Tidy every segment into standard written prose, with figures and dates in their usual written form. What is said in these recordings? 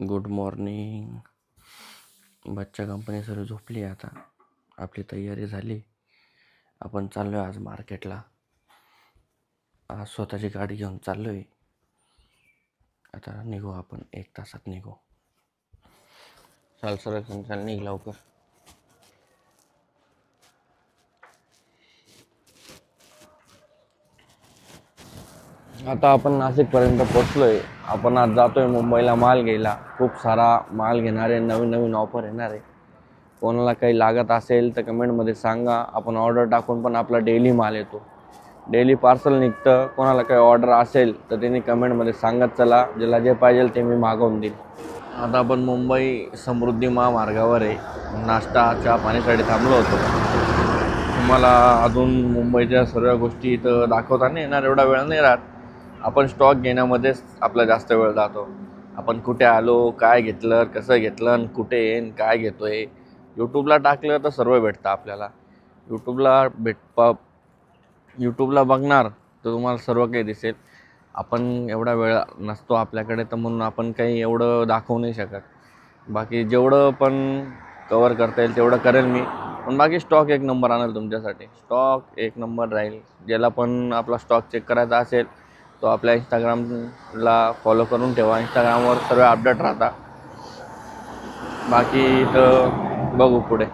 Good morning. बच्चा company सर्व झोपली. आता आपली तयारी झाली. आपण चाललो आहे आज मार्केटला. आज स्वतःची गाडी घेऊन चाललो आहे. आता निघू आपण 1 तासात निघू. चाल निघ लवकर. आता आपण नाशिकपर्यंत पोचलोय. आपण आज जातोय मुंबईला माल घ्यायला. खूप सारा माल घेणारे, नवीन नवीन ऑफर येणार आहे. कोणाला काही लागत असेल तर कमेंटमध्ये सांगा. आपण ऑर्डर टाकून पण आपला डेली माल येतो. डेली पार्सल निघतं. कोणाला काही ऑर्डर असेल तर त्यांनी कमेंटमध्ये सांगत चला. ज्याला जे पाहिजे ते मी मागवून देईल. आता आपण मुंबई समृद्धी महामार्गावर आहे. नाश्ता चहा पाण्यासाठी थांबलो होतो. तुम्हाला अजून मुंबईच्या सर्व गोष्टी इथं दाखवता नाही येणार, एवढा वेळ नाही राहत. आपण स्टॉक घेण्यामध्येच आपला जास्त वेळ जातो. आपण कुठे आलो, काय घेतलं, कसं घेतलं आणि कुठे येईन, काय घेतो आहे. यूट्यूबला टाकलं तर सर्व भेटतं आपल्याला. यूट्यूबला बघणार तर तुम्हाला सर्व काही दिसेल. आपण एवढा वेळ नसतो आपल्याकडे, तर म्हणून आपण काही एवढं दाखवू नाही शकत. बाकी जेवढं पण कवर करता येईल तेवढं करेल मी. पण बाकी स्टॉक 1 नंबर आणेल तुमच्यासाठी. स्टॉक 1 नंबर राहील. ज्याला पण आपला स्टॉक चेक करायचा असेल तो आपल्या इंस्टाग्रामला फॉलो करून ठेवा. इंस्टाग्रामवर सर्व अपडेट राहता. बाकी तर बघू पुढे.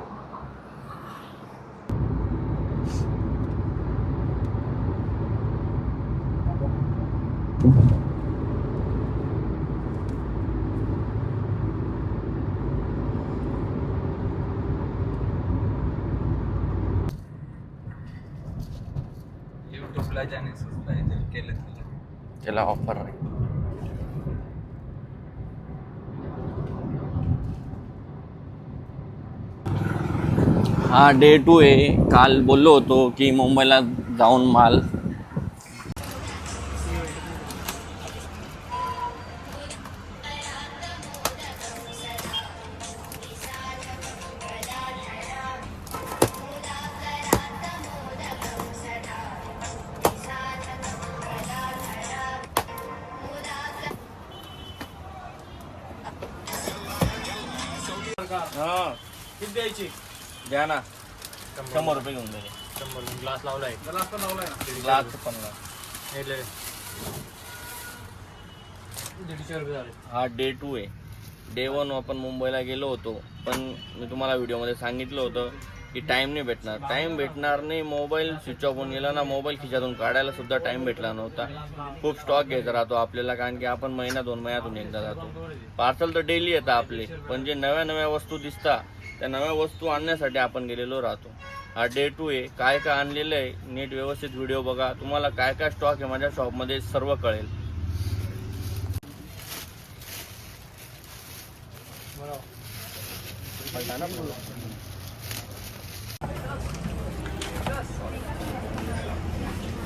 यूट्यूबला ज्याने सबस्क्राईब केलं त्याला ऑफर आहे. हा डे 2 आहे. काल बोललो होतो की मुंबईला जाऊन माल. हा किती द्यायची? द्या ना. 100 रुपये घेऊन गेले. 100 ग्लास लावलाय. ग्लास पण लावलाय ना. ग्लास 50. 150 रुपये झाले. हा डे 2 आहे. डे 1 आपण मुंबईला गेलो होतो. पण मी तुम्हाला व्हिडिओमध्ये सांगितलं होतं की टाईम नाही भेटणार. टाईम भेटणार नाही. मोबाईल स्विच ऑफ होऊन गेला ना. मोबाईल खिशातून काढायला सुद्धा टाईम भेटला नव्हता. खूप स्टॉक घ्यायचा राहतो आपल्याला, कारण की आपण महिना 2 महिन्यातून एकदा जातो. पार्सल तर डेली येतं आपले, पण जे नव्या नव्या वस्तू दिसतात त्या नव्या वस्तू आणण्यासाठी आपण गेलेलो राहतो. हा डे 2 आहे. काय काय आणलेलं आहे नीट व्यवस्थित व्हिडिओ बघा. तुम्हाला काय काय स्टॉक आहे माझ्या शॉपमध्ये सर्व कळेल.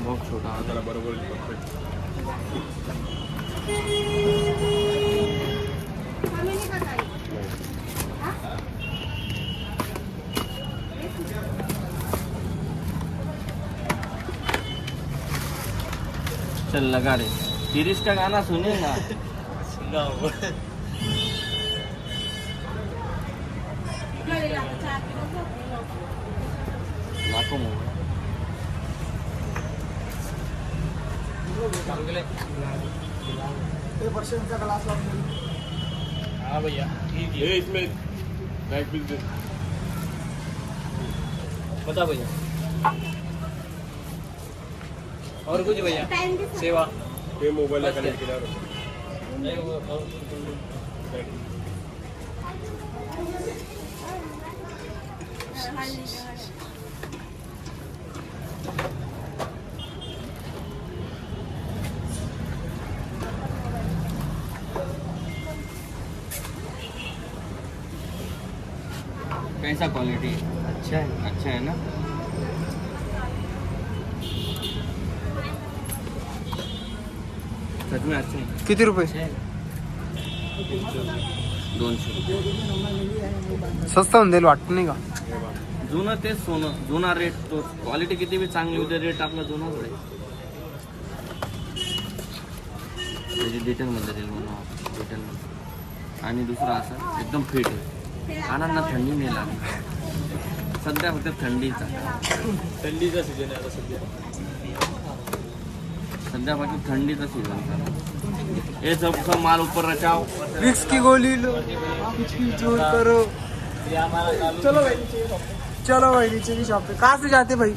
बघ छोटा त्याला बरोबर चल लगा रे. 30 का गाना सुनेगा. नाको मोबाईल. हाँ भैया ठीक है. इसमें बता भैया. और कुछ भैया सेवा ते मोबाईलला कनेक्ट केल्यावर कैसा क्वालिटी? अच्छा है. अच्छा है ना. सच में अच्छा है. किती रुपये? 200. स्वस्त होऊन जाईल वाटतं नाही का? जुनं तेच सोनं. जुना रेट तो. क्वालिटी किती बी चांगली होते, रेट आपला जुनाच आहे. त्याची डिटेलमध्ये देईल म्हणून डिटेलमध्ये. आणि दुसरा असं एकदम फिट आहे. कानांना थंडी नाही लागली. सध्या फक्त थंडीचा थंडीचा सीजन आहे आता सध्या. सध्या फक्त थंडीचा सीझन. ये सब माल ऊपर रचाओ. विक्स की गोली लो, कुछ भी जोर करो. ये हमारा चालू चलो भाई नीचे की शॉप पे. कहाँ से जाते भाई?